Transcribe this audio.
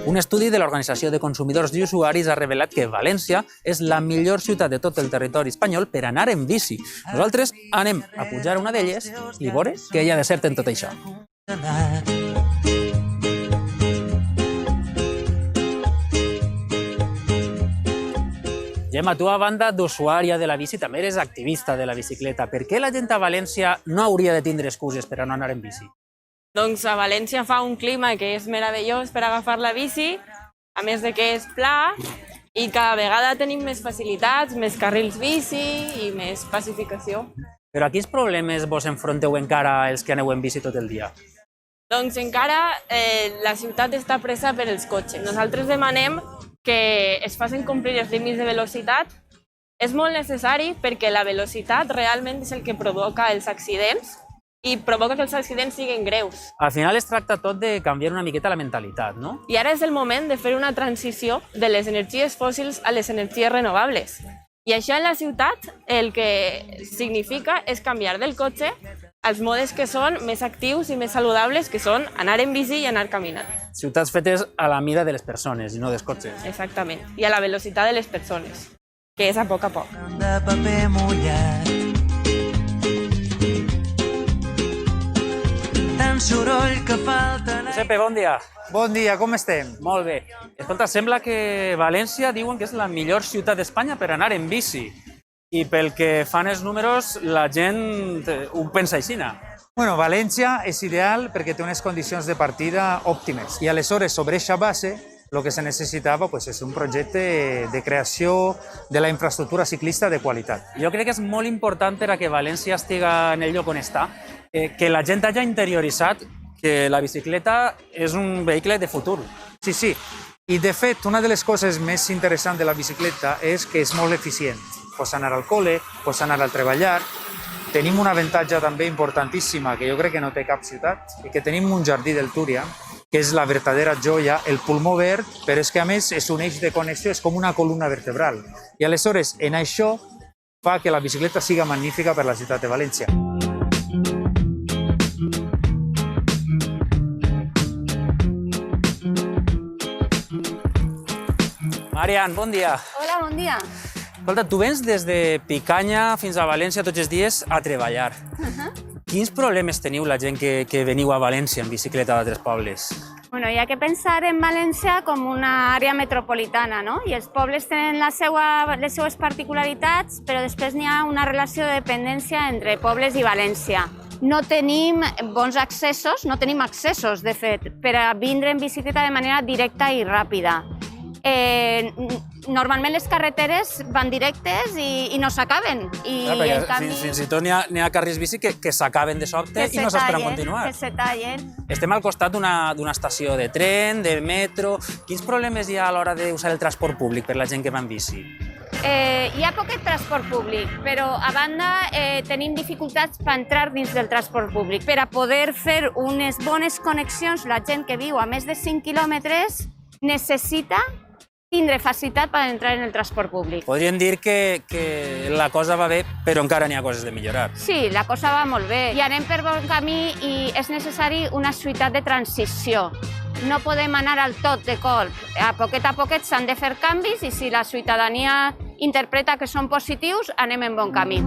Un estudi de l'Organització de Consumidors i Usuaris ha revelat que València és la millor ciutat de tot el territori espanyol per anar en bici. Nosaltres anem a pujar a una d'elles i veure què hi ha de cert en tot això. Gemma, tu a banda d'usuària de la bici també eres activista de la bicicleta. Per què la gent a València no hauria de tindre excuses per a no anar en bici? Doncs a València fa un clima que és meravellós per agafar la bici, a més de que és pla, i cada vegada tenim més facilitats, més carrils bici i més pacificació. Però a quins problemes vos enfronteu encara els que aneu en bici tot el dia? Doncs encara la ciutat està presa per els cotxes. Nosaltres demanem que es facin complir els límits de velocitat. És molt necessari perquè la velocitat realment és el que provoca els accidents i provoca que els accidents siguin greus. Al final es tracta tot de canviar una miqueta la mentalitat, no? I ara és el moment de fer una transició de les energies fòssils a les energies renovables. I això en la ciutat el que significa és canviar del cotxe als modes que són més actius i més saludables, que són anar en bici i anar caminant. Ciutats fetes a la mida de les persones i no dels cotxes. Exactament. I a la velocitat de les persones, que és a poc a poc. De paper mullat. Tant soroll que falta... Giuseppe, bon dia. Bon dia, com estem? Molt bé. Escolta, sembla que València diuen que és la millor ciutat d'Espanya per anar en bici. I pel que fan els números, la gent ho pensa així. Bueno, València és ideal perquè té unes condicions de partida òptimes i aleshores sobre aquesta base el que se necessitava és un projecte de creació de la infraestructura ciclista de qualitat. Jo crec que és molt important per a que València estiga en el lloc on està, que la gent hagi interioritzat que la bicicleta és un vehicle de futur. Sí, sí. I de fet, una de les coses més interessants de la bicicleta és que és molt eficient. Pots anar al col·le, pots anar al treballar. Tenim un avantatge també importantíssima que jo crec que no té cap ciutat, i que tenim un jardí del Túria, que és la verdadera joia, el pulmó verd, però és que a més és un eix de connexió, és com una columna vertebral. I aleshores, en això, fa que la bicicleta siga magnífica per la ciutat de València. Marian, bon dia. Hola, bon dia. Escolta, tu vens des de Picanya fins a València tots els dies a treballar. Quins problemes teniu la gent que veniu a València en bicicleta d'altres pobles? Bueno, hi ha que pensar en València com una àrea metropolitana, no? I els pobles tenen les seues particularitats, però després n'hi ha una relació de dependència entre pobles i València. No tenim bons accessos, no tenim accessos, de fet, per a vindre en bicicleta de manera directa i ràpida. Normalment les carreteres van directes i no s'acaben. Fins i tot n'hi ha carrils bici que s'acaben de sobte i no s'esperen continuar. Que se tallen. Estem al costat d'una estació de tren, de metro. Quins problemes hi ha a l'hora d'usar el transport públic per la gent que va en bici? Hi ha poquet transport públic, però a banda tenim dificultats per entrar dins del transport públic. Per a poder fer unes bones connexions, la gent que viu a més de 5 quilòmetres necessita tindre facilitat per entrar en el transport públic. Podríem dir que la cosa va bé, però encara n'hi ha coses de millorar. Sí, la cosa va molt bé. I anem per bon camí i és necessari una ciutat de transició. No podem anar al tot de colp. A poquet s'han de fer canvis i si la ciutadania interpreta que són positius, anem en bon camí.